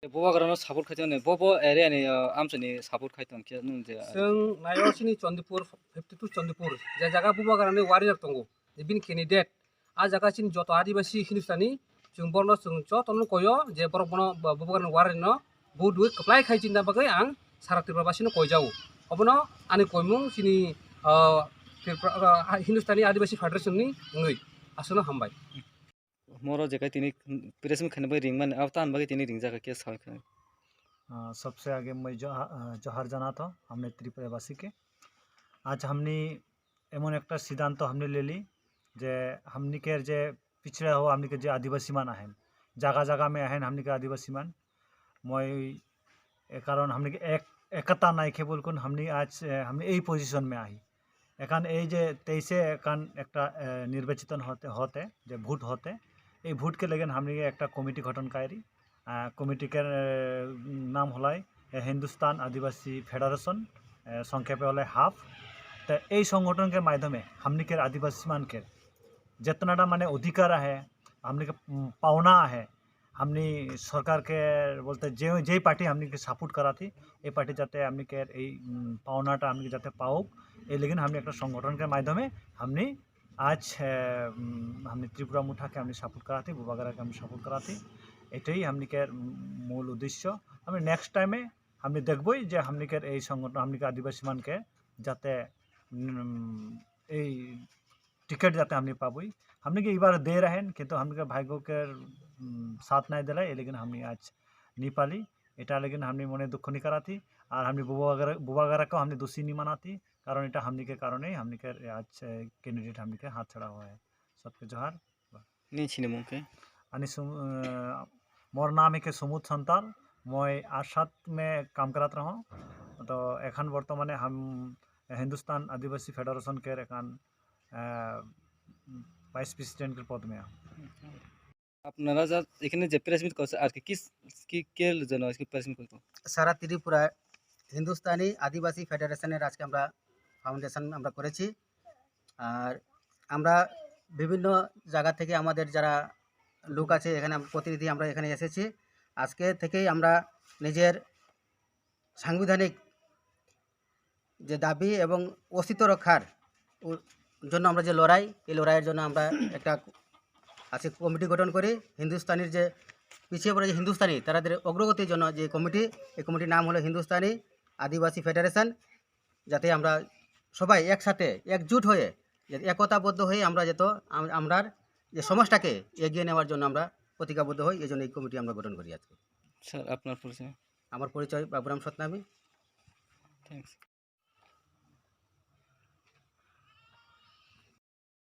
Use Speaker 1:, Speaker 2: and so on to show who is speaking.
Speaker 1: बबा ग्राउन्डआव सापर्ट खायथों नै बब एरियानि आमसोनि सापर्ट खायथों के नों जे
Speaker 2: जों नायसिनि चंडीपुर 52 चंडीपुर जे जागा बुबा गारानि वारियर दंगो जे बिन कैंडिडेट आ जागासिन जत आदिवासी हिंदुस्तानी जों बरनो जों जतनो कयो जे बर बनो बुबा गारानि वारिनो बुदुइ कप्लाय खायचिन दा बागै आं सारा त्रिपुराबासिनो कयजाव अबनो आनि कयमुं सिनि हिंदुस्तानी आदिवासी फेडारेशननि ngै आसनो हामबाय
Speaker 1: मोरो जेका तिनी प्रेसम खनबे रिंगमान आवतान बागै तिनी रिंग जागा के साखै
Speaker 3: सबसे आगे मैं जोहार जनाता हूँ हमने त्रिपुरावासी के। आज हमने एमन एक सिद्धांत हमने ले ली जे हमने के जे पिछड़े हो हमने के जे आदिवासी मान आहें जगह जगह में आहें हमने के आदिवासी मान मैं कारण हमने के एकता नहीं खे बोलकुन हमने आज हमने यही पोजीशन में आई एकान ये जे 23 एकान एक निर्वाचित होते होते जे भोट होते ये भोट के लगन हमने एक कमिटी गठन करी कमिटी के नाम हलाई हिंदुस्तान आदिवासी फेडरेशन संक्षेपे हल हाफ तो ये संगठन के माध्यमे हमने के आदिवासी मान के जितनाटा माने अधिकार है हमने के पावना है हमने सरकार के बोलते जे पार्टी हमने के सपोर्ट करा थी ये पार्टी जाते हमने के पावनाटा हमने जाते पाओक ये लेकिन हमने एक संगठन के माध्यमे हमने आज हमने त्रिपुरा मुठा के हमने सपोर्ट करा थी बुबागरा के हमने सपोर्ट करा थी एटाई हमने के मूल उद्देश्य हमें नेक्स्ट टाइमे हमने देखबई जे हमने के संगठन हमने के आदिवासी मान के जाते टिकट जाते हमने पाबई हमने के इबार दे रहे किंतु हमने के भाग्य के साथ नहीं दिला लेकिन हमने आज नहीं पाली एटा लेकिन हमने मने दुख नहीं करा थी और हमने बुबागरा को हमने दोषी नहीं माना थी कारण एटा हमने के कारण ही हमने के आज कैंडिडेट हमने के हाथ छड़ा हुआ है सबके जोहार
Speaker 1: नहीं छिने मुके
Speaker 3: अनि मोर नाम है के सुमुद संताल मैं आशात में काम करात रहा तो एखान बर्तमाने हम हिंदुस्तान आदिवासी फेडरेशन के एखान वाइस प्रेसिडेंट के पद में
Speaker 1: আপনারা যা এখানে যে প্রেস মিট করছে আর কি কে জন্য আজকে প্রেস মিট করতে
Speaker 4: সারা ত্রিপুরা হিন্দুস্তানি আদিবাসী ফেডারেশনের আজকে আমরা ফাউন্ডেশন আমরা করেছি আর আমরা বিভিন্ন জায়গা থেকে আমাদের যারা লোক আছে এখানে প্রতিনিধি আমরা এখানে এসেছি আজকে থেকেই আমরা নিজের সাংবিধানিক যে দাবি এবং অস্তিত্ব রক্ষার জন্য আমরা যে লড়াই এই লড়াইয়ের জন্য আমরা একটা আজকে কমিটি গঠন করি হিন্দুস্তানির যে পিছিয়ে পড়ে যে হিন্দুস্তানি তাদের অগ্রগতির জন্য যে কমিটি এই কমিটির নাম হলো হিন্দুস্তানি আদিবাসী ফেডারেশন যাতে আমরা সবাই একসাথে একজুট হয়ে একতাবদ্ধ হয়ে আমরা আমরা যে সমাজটাকে এগিয়ে নেওয়ার জন্য আমরা প্রতিজ্ঞাবদ্ধ হই এই জন্য এই কমিটি আমরা গঠন করি আজকে
Speaker 1: স্যার আপনার পরিচয়
Speaker 4: আমার পরিচয় বাবুরাম সতনামী
Speaker 1: থ্যাঙ্কস